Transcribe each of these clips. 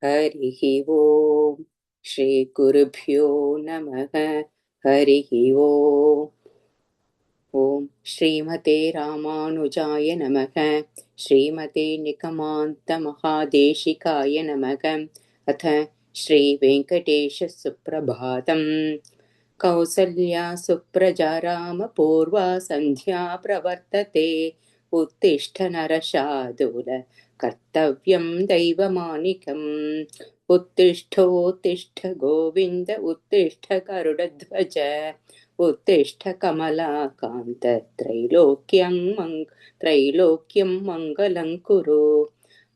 हरिः ओम् श्री गुरुभ्यो नमः। हरिः ओम्। ॐ श्रीमते रामानुजाय नमः। श्रीमते निगमान्तमहादेशिकाय नमः। अथ श्री वेङ्कटेश सुप्रभातम्। कौसल्या सुप्रजा रामपूर्वा सन्ध्या प्रवर्तते। उत्तिष्ठ नरशार्दूल कर्तव्यं दैवमानिकम्। उत्तिष्ठोत्तिष्ठ गोविन्द उत्तिष्ठ गरुडध्वज। उत्तिष्ठ कमलाकान्त त्रैलोक्यं मङ्गलं कुरु।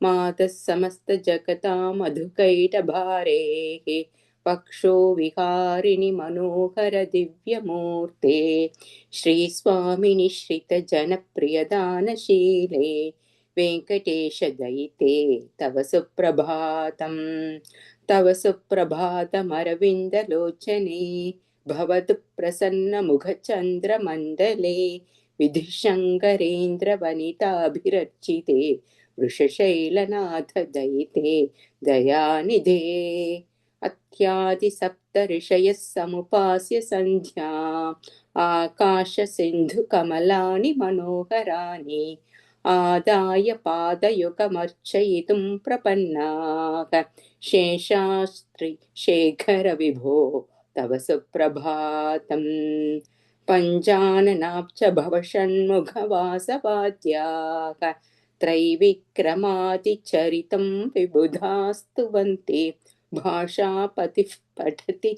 मातः समस्तजगतां मधुकैटभारेः पक्षो विहारिणि मनोहर दिव्यमूर्ते। श्रीस्वामिनि श्रितजनप्रियदानशीले वेङ्कटेश दयिते तव सुप्रभातम्। तव सुप्रभातमरविन्दलोचने भवतु प्रसन्नमुखचन्द्रमण्डले। विधिशङ्करेन्द्रवनिताभिरर्चिते वृषशैलनाथ दयिते दयानिधे। अत्यादिसप्तऋषयः समुपास्य सन्ध्या आकाशसिन्धुकमलानि मनोहराणि आदाय पादयुगमर्चयितुं प्रपन्नाः। शेषास्त्रि शेखर विभो तव सुप्रभातम्। पञ्चाननाब्ज भवषण्मुखवासवाद्याः त्रैविक्रमादिचरितं विबुधास्तुवन्ति। भाषापतिः पठति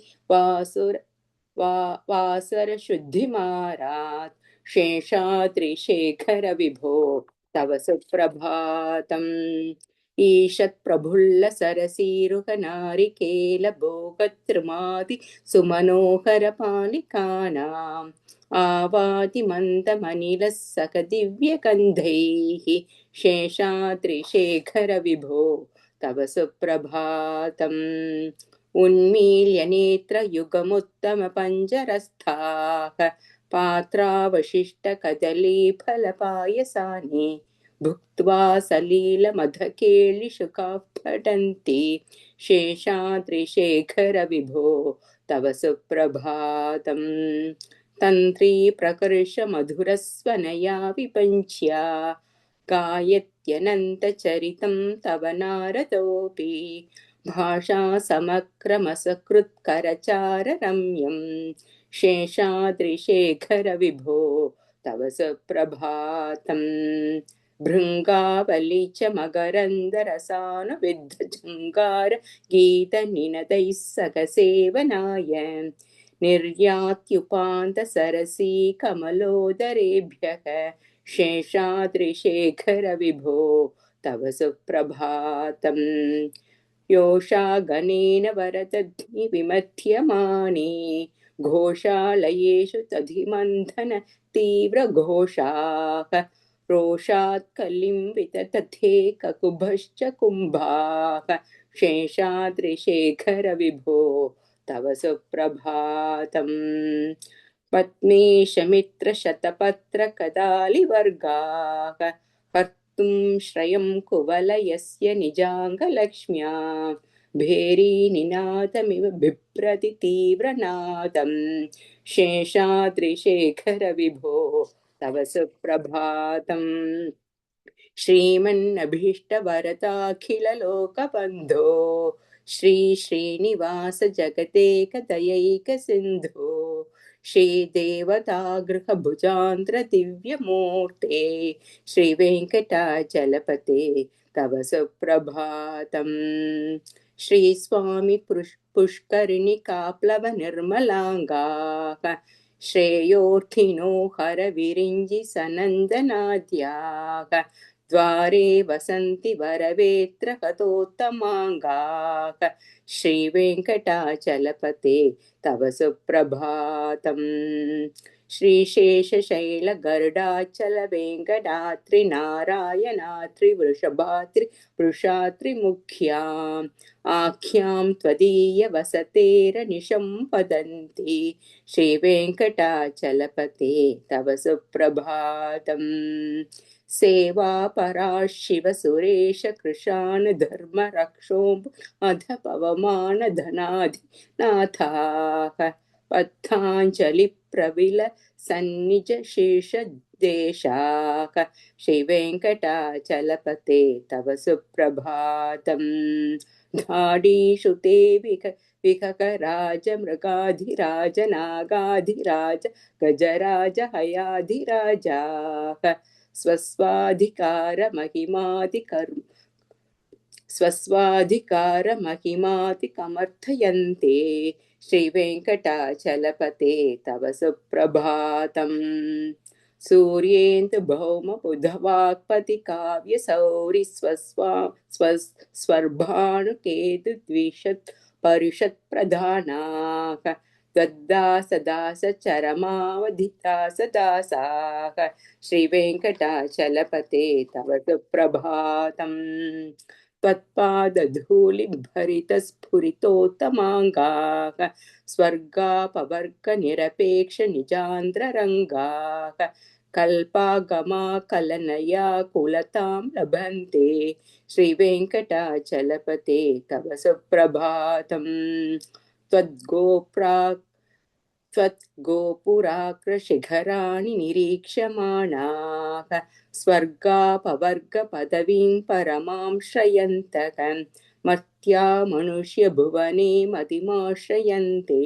वासरशुद्धिमारात्। शेषाद्रिशेखर विभो तव सुप्रभातम्। ईषत्प्रफुल्ल सरसीरुहनारिकेल भोगतृमादि सुमनोहर पालिकानाम् आवादिमन्दमनिलः सकदिव्यगन्धैः। शेषाद्रिशेखर विभो तव सुप्रभातम्। उन्मील्य नेत्रयुगमुत्तमपञ्जरस्थाः पात्रावशिष्टकदलीफलपायसानि भुक्त्वा सलीलमधकेलिशुकाः पठन्ति। शेषाद्रिशेखर विभो तव सुप्रभातम्। तन्त्री प्रकर्ष मधुरस्वनया विपञ्च्या गायत्यनन्तचरितं तव नारदोऽपि। भाषा समक्रमसकृत्करचाररम्यम्। शेषाद्रिशेखर विभो तव सुप्रभातम्। भृङ्गावली च मकरन्दरसानुविद्धझङ्कार गीतनिनदैः सकसेवनाय निर्यात्युपान्तसरसी कमलोदरेभ्यः। शेषाद्रिशेखर विभो तव सुप्रभातम्। योषागणेन वरदध्नि विमथ्यमाने घोषालयेषु तधिमन्थन तीव्रघोषाः रोषात् कलिं विततथे ककुभश्च कुम्भाः। शेषाद्रिशेखर विभो तव सुप्रभातम्। पद्मेशमित्रशतपत्रकदालिवर्गाः कर्तुं श्रयं कुवलयस्य निजाङ्गलक्ष्म्या भेरीनिनादमिव बिभ्रति तीव्रनादम्। शेषाद्रिशेखर विभो तव सुप्रभातम्। श्रीमन्नभीष्टवरदाखिललोकबन्धो श्री श्रीनिवास जगदेकदयैकसिन्धो श्रीदेवतागृहभुजान्त्र दिव्यमूर्ते श्रीवेङ्कटाचलपते तव सुप्रभातम्। श्रीस्वामि पुष्करिणिकाप्लवनिर्मलाङ्गाः श्रेयोर्थिनो हरविरिञ्जि सनन्दनाद्याः द्वारे वसन्ति वरवेत्र हतोत्तमाङ्गाः। श्रीवेङ्कटाचलपते तव सुप्रभातम्। श्रीशेषशैलगरुडाचलवेङ्कटात्रिनारायणात्रिवृषभात्रिवृषात्रिमुख्याम् आख्यां त्वदीयवसतेरनिशं वदन्ति। श्रीवेङ्कटाचलपते तव सुप्रभातम्। सेवापरा शिवसुरेश कृशान धर्मरक्षोऽम्ब अध पवमानधनाधिनाथाः पथाञ्जलिप्रविल सन्निजशेषदेशाः श्रीवेङ्कटाचलपते तव सुप्रभातम् धाडीषु ते विहकराज मृगाधिराज नागाधिराज गजराज हयाधिराजाः स्वस्वाधिकारमहिमातिकमर्थयन्ते श्रीवेङ्कटाचलपते तव सुप्रभातम् सूर्येन्दुभौमबुधवाक्पतिकाव्यसौरि स्वर्भानुकेतुद्विषत् परिषत्प्रधानाः त्वद्दासदासचरमावधितासदासाः श्रीवेङ्कटाचलपते तव सुप्रभातम् त्वत्पादधूलिभरितस्फुरितोत्तमाङ्गाः स्वर्गापवर्गनिरपेक्षनिजान्द्ररङ्गाः कल्पागमाकलनया कुलतां लभन्ते श्रीवेङ्कटाचलपते तव सुप्रभातम् त्वद्गोपुराग्रशिखराणि निरीक्ष्यमाणाः स्वर्गापवर्गपदवीं परमां श्रयन्तः मर्त्या मनुष्यभुवने मतिमाश्रयन्ते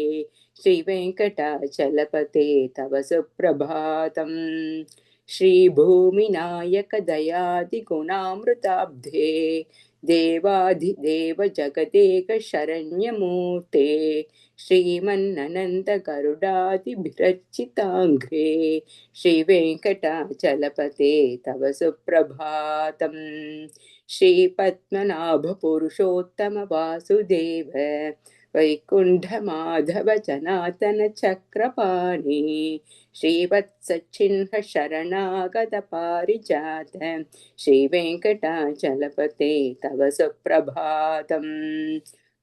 श्रीवेङ्कटाचलपते तव सुप्रभातम् श्रीभूमिनायकदयादिगुणामृताब्धे देवाधिदेव जगदेक शरण्यमूर्ते श्रीमन्ननन्दगरुडादिभिरर्चिताङ्घ्रे श्रीवेङ्कटाचलपते तव सुप्रभातम् श्रीपद्मनाभपुरुषोत्तम वासुदेव वैकुण्ठमाधव जनार्दन चक्रपाणि श्रीवत्सचिह्न शरणागत पारिजात श्रीवेङ्कटाचलपते तव सुप्रभातम्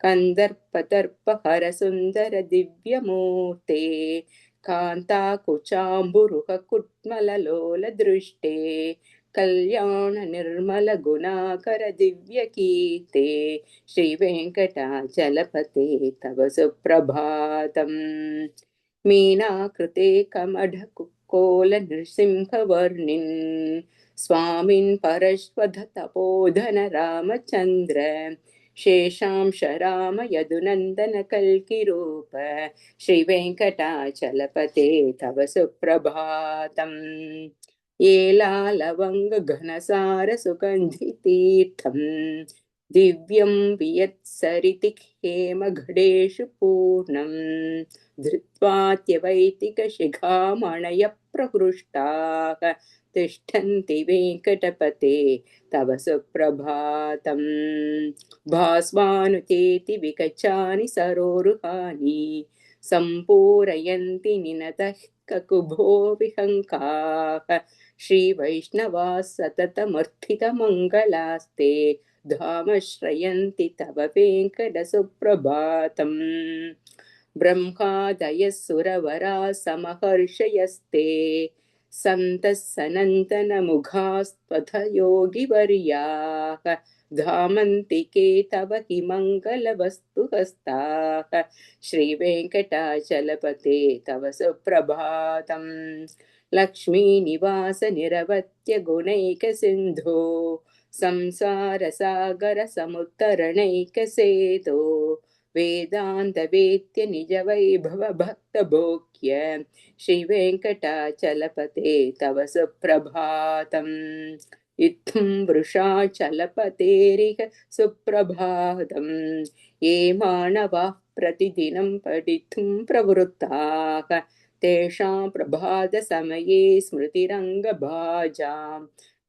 कन्दर्पदर्पहर सुन्दर दिव्यमूर्ते कान्ताकुचाम्बुरुह कुट्मललोल दृष्टे कल्याण निर्मल गुणाकर दिव्यकीर्ते श्रीवेङ्कटाचलपते तव सुप्रभातम् मीनाकृते कमढकुक्कोल नृसिंहवर्णिन् स्वामिन् परश्वध तपोधन रामचन्द्र शेषांश राम यदुनन्दन कल्किरूप श्रीवेङ्कटाचलपते तव सुप्रभातम् येलालवङ्ग घनसार सुगन्धितीर्थम् दिव्यं वियत्सरिति हेमघडेषु पूर्णम् धृत्वात्यवैतिकशिखामणय प्रहृष्टाः तिष्ठन्ति वेङ्कटपते तव सुप्रभातम् भास्वानुचेति विकचानि सरोरुहानि सम्पूरयन्ति निनतः ककुभो विहङ्काः श्रीवैष्णवाः सततमर्थितमङ्गलास्ते धाम श्रयन्ति तव वेङ्कटसुप्रभातम् ब्रह्मादयः सुरवराः समहर्षयस्ते सन्तः सनन्तनमुखास्त्वथ योगिवर्याः धामन्तिके तव हि मङ्गलवस्तुहस्ताः श्रीवेङ्कटाचलपते तव सुप्रभातम् लक्ष्मीनिवास निरवत्य गुणैकसिन्धो संसारसागरसमुत्तरणैकसेतो वेदान्तवेत्य निजवैभव भक्तभोग्य श्रीवेङ्कटाचलपते तव सुप्रभातम् इत्थं वृषाचलपतेरिह सुप्रभातम् ये मानवाः प्रतिदिनं पठितुं प्रवृत्ताः तेषां प्रभातसमये स्मृतिरङ्गभाजां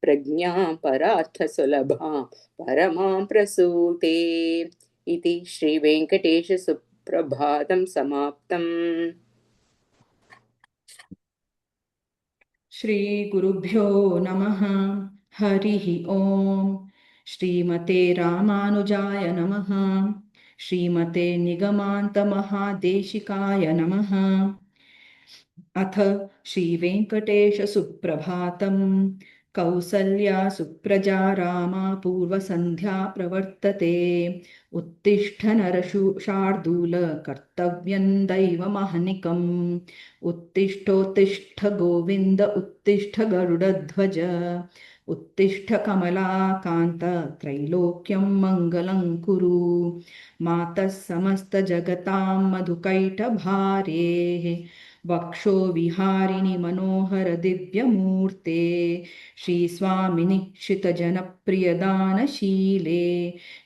प्रज्ञां परार्थसुलभां परमां प्रसूते इति श्रीवेङ्कटेश सुप्रभातं समाप्तम्। श्रीगुरुभ्यो नमः। हरिः ओम्। श्रीमते रामानुजाय नमः। श्रीमते निगमान्तमहादेशिकाय नमः। अथ श्रीवेङ्कटेश सुप्रभातम्। कौसल्या सुप्रजा रामा पूर्वसन्ध्या प्रवर्तते उत्तिष्ठ नरशार्दूल कर्तव्यं दैवमहनिकम् उत्तिष्ठोत्तिष्ठ गोविन्द उत्तिष्ठ गरुडध्वज उत्तिष्ठ कमलाकान्त त्रैलोक्यं मङ्गलं कुरु मातः समस्तजगतां मधुकैटभारेः वक्षो विहारिणि मनोहर दिव्यमूर्ते श्रीस्वामिनि क्षितजनप्रियदानशीले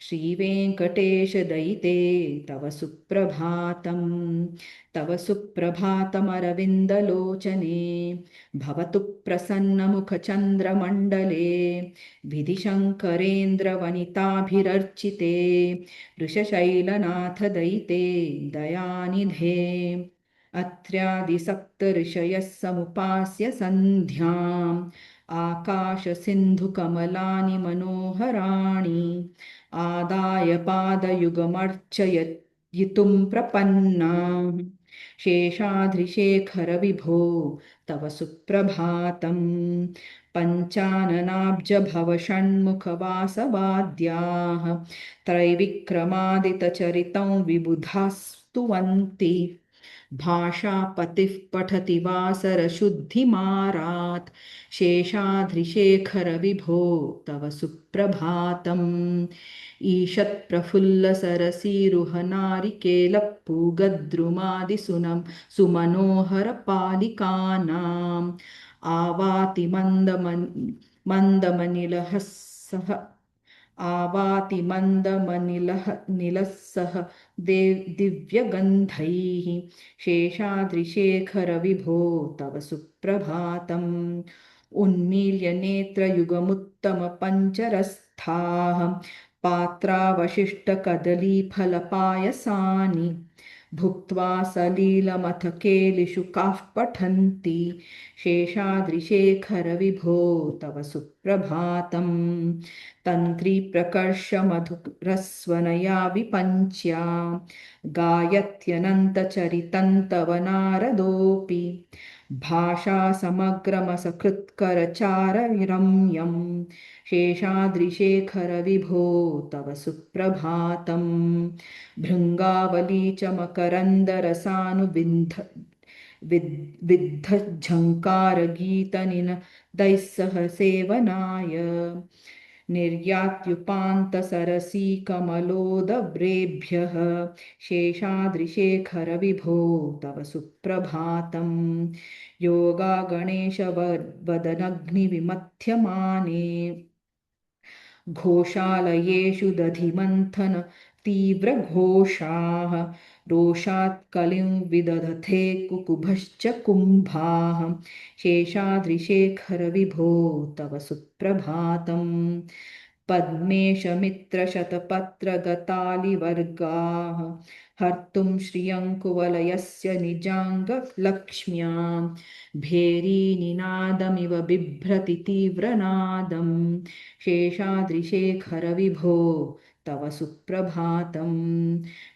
श्रीवेङ्कटेशदयिते तव सुप्रभातम् तव सुप्रभातमरविन्दलोचने भवतु प्रसन्नमुखचन्द्रमण्डले विधिशङ्करेन्द्रवनिताभिरर्चिते वृषशैलनाथदयिते दयानिधे अत्र्यादिसप्तऋषयः समुपास्य सन्ध्याम् आकाशसिन्धुकमलानि मनोहराणि आदाय पादयुगमर्चयितुं प्रपन्नाः शेषाद्रिशेखर विभो तव सुप्रभातम् पञ्चाननाब्जभवषण्मुखवासवाद्याः त्रैविक्रमादितचरितं विबुधाः स्तुवन्ति भाषापतिः पठति वासरशुद्धिमारात् शेषाद्रिशेखर विभो तव सुप्रभातम् ईषत्प्रफुल्लसरसीरुहनारिकेलपूगद्रुमादिसुनं सुमनोहरपालिकानाम् आवाति मन्दमनिलः सह आवाति मन्दमनिलः निलः सह दिव्यगन्धैः शेषाद्रिशेखर विभो तव सुप्रभातम् उन्मील्य नेत्रयुगमुत्तमपञ्चरस्थाः पात्रावशिष्टकदलीफलपायसानि भुक्त्वा सलीलमथ केलिषुकाः पठन्ति शेषाद्रिशेखर विभो तव सुप्रभातम् तन्त्रीप्रकर्षमधुरस्वनया विपञ्च्या गायत्यनन्तचरितं तव नारदोऽपि भाषासमग्रमसकृत्करचारविरम्यं शेषाद्रिशेखर विभो तव सुप्रभातम् भृङ्गावली च मकरन्दरसानुविन्ध विद्धझङ्कारगीतनिनदैः सह सेवनाय निर्यात्युपान्तसरसीकमलोदव्रेभ्यः शेषाद्रिशेखर विभो तव सुप्रभातम् योगा गणेशवदनग्निविमथ्यमाने घोषालयेषु दधिमन्थन तीव्रघोषाः रोषात् कलिं विदधते कुकुभश्च कुम्भाः शेषाद्रिशेखर विभो तव सुप्रभातम् पद्मेशमित्रशतपत्रगतालिवर्गाः हर्तुं श्रियङ्कुवलयस्य निजाङ्गलक्ष्म्यां भेरीनिनादमिव बिभ्रति तीव्रनादं शेषाद्रिशेखर विभो तव सुप्रभातम्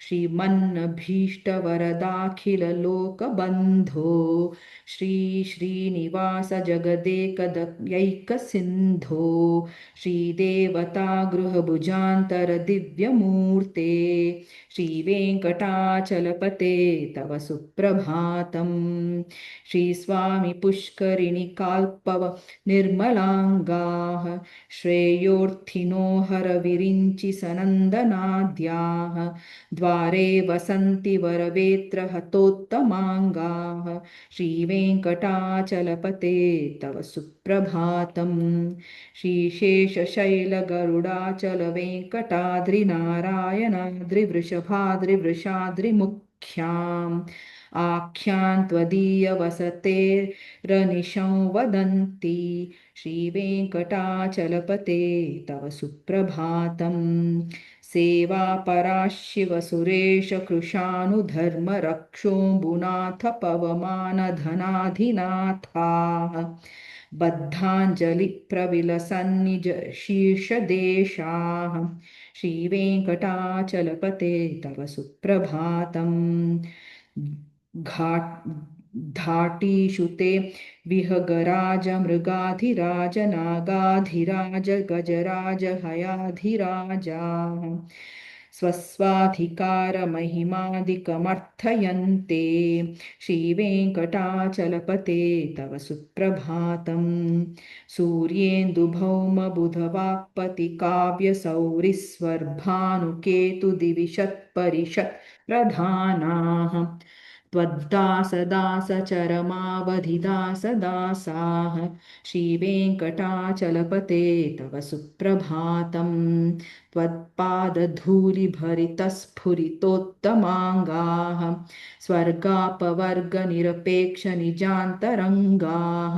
श्रीमन्नभीष्टवरदाखिललोकबन्धो श्रीनिवास जगदेकदैकसिन्धो श्रीदेवतागृहभुजान्तरदिव्यमूर्ते श्रीवेङ्कटाचलपते तव सुप्रभातम् श्रीस्वामि पुष्करिणिकाल्पव निर्मलाङ्गाः श्रेयोर्थिनो हरविरिञ्चि सनन्दनाद्याः द्वारे वसन्ति वरवेत्र हतोत्तमाङ्गाः श्रीवेङ्कटाचलपते तव सुप्रभातम् श्रीशेषशैलगरुडाचलवेङ्कटाद्रिनारायणाद्रिवृषभाद्रिवृषाद्रिमुख्याम् आख्यान् त्वदीयवसतेरनिशं वदन्ति श्रीवेङ्कटाचलपते तव सुप्रभातम् सेवापराः शिवसुरेश कृशानुधर्मरक्षोऽम्बुनाथ पवमानधनाधिनाथाः बद्धाञ्जलिप्रविलसन्निज शीर्षदेशाः श्रीवेङ्कटाचलपते तव सुप्रभातम् धाटीषु ते विहगराज मृगाधिराज नागाधिराज गजराज हयाधिराजाः स्वस्वाधिकारमहिमादिकमर्थयन्ते श्रीवेङ्कटाचलपते तव सुप्रभातम् सूर्येन्दुभौमबुधवाक्पतिकाव्यसौरिस्वर्भानुकेतुदिविशत्परिषत् प्रधानाः त्वद्दासदासचरमावधिदासदासाः श्रीवेङ्कटाचलपते तव सुप्रभातम् त्वत्पादधूलिभरितस्फुरितोत्तमाङ्गाः स्वर्गापवर्गनिरपेक्षनिजान्तरङ्गाः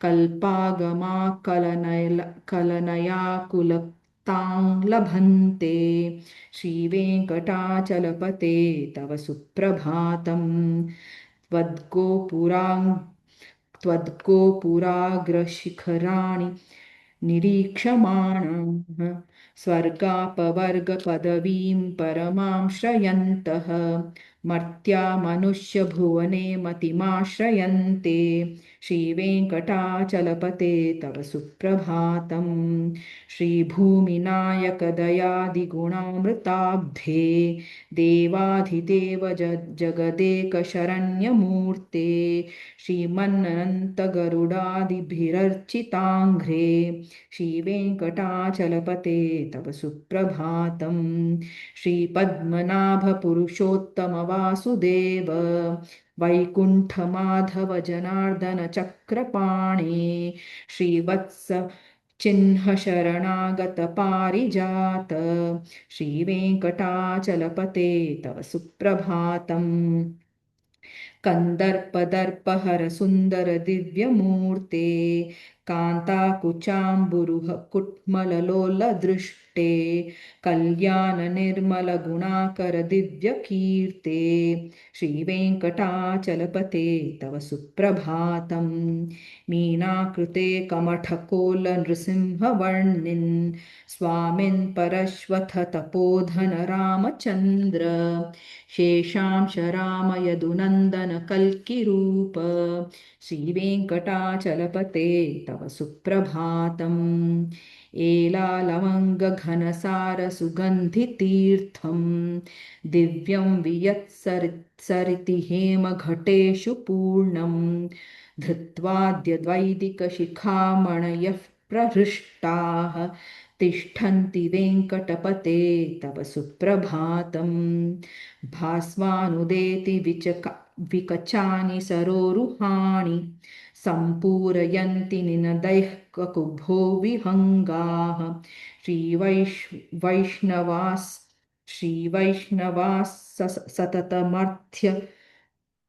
कल्पागमाकलनयाकुलतां लभन्ते श्रीवेङ्कटाचलपते तव सुप्रभातम् त्वद्गोपुराग्रशिखराणि निरीक्षमाणाः स्वर्गापवर्गपदवीं परमां श्रयन्तः मर्त्या मनुष्यभुवने मतिमाश्रयन्ते श्रीवेङ्कटाचलपते तव सुप्रभातम् श्रीभूमिनायकदयादिगुणामृताब्धे देवाधिदेव जगदेकशरण्यमूर्ते श्रीमन्नन्तगरुडादिभिरर्चिताङ्घ्रे श्रीवेङ्कटाचलपते तव सुप्रभातम् श्रीपद्मनाभपुरुषोत्तमवासुदेव वैकुण्ठमाधव जनार्दन चक्रपाणे श्रीवत्स चिह्नशरणागत पारिजात श्रीवेङ्कटाचलपते तव सुप्रभातम् कन्दर्पदर्पहर सुन्दर दिव्यमूर्ते कान्ताकुचाम्बुरुह कुट्मललोलदृष्टे कल्याणनिर्मलगुणाकर दिव्यकीर्ते श्रीवेङ्कटाचलपते तव सुप्रभातम् मीनाकृते कमठकोलनृसिंहवर्णिन् स्वामिन् परश्वथ तपोधन रामचन्द्र शेषांश राम यदुनन्दन कल्किरूप श्रीवेङ्कटाचलपते तव सुप्रभातम् एलालवङ्गघनसार सुगन्धितीर्थं दिव्यं वियत्सरिति हेमघटेषु पूर्णं धृत्वाद्यद्वैदिकशिखामणयः प्रहृष्टाः तिष्ठन्ति वेङ्कटपते तव सुप्रभातम् भास्वानुदेति विकचानि सरोरुहाणि सम्पूरयन्ति निनदैः ककुभो विहङ्गाः श्रीवैष्णवास् सततमर्थ्य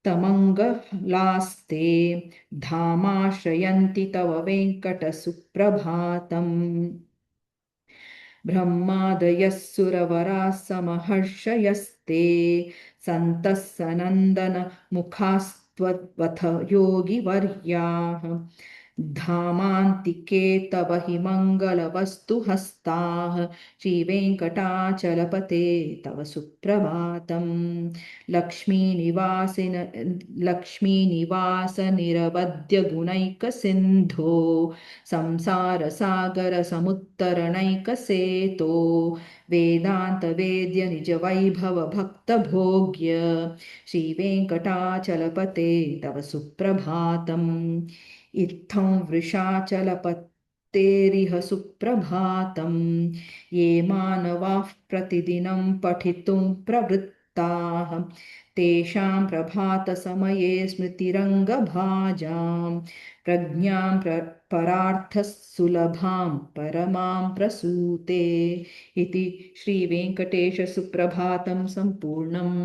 तमङ्गलास्ते धामाश्रयन्ति तव वेङ्कटसुप्रभातम् ब्रह्मादयः सुरवराः समहर्षयस्ते सन्तः सनन्दनमुखास्त्ववथ योगिवर्याः धामान्तिके तव हि मङ्गलवस्तुहस्ताः श्रीवेङ्कटाचलपते तव सुप्रभातम् लक्ष्मीनिवास निरवध्यगुणैकसिन्धो संसारसागरसमुत्तरणैकसेतो वेदान्तवेद्य निजवैभवभक्तभोग्य श्रीवेङ्कटाचलपते तव सुप्रभातम् इत्थं वृषाचलपतेरिह सुप्रभातं ये मानवाः प्रतिदिनं पठितुं प्रवृत्ताः तेषां प्रभातसमये स्मृतिरङ्गभाजां प्रज्ञां परार्थसुलभां परमां प्रसूते इति श्रीवेङ्कटेशसुप्रभातं सम्पूर्णम्।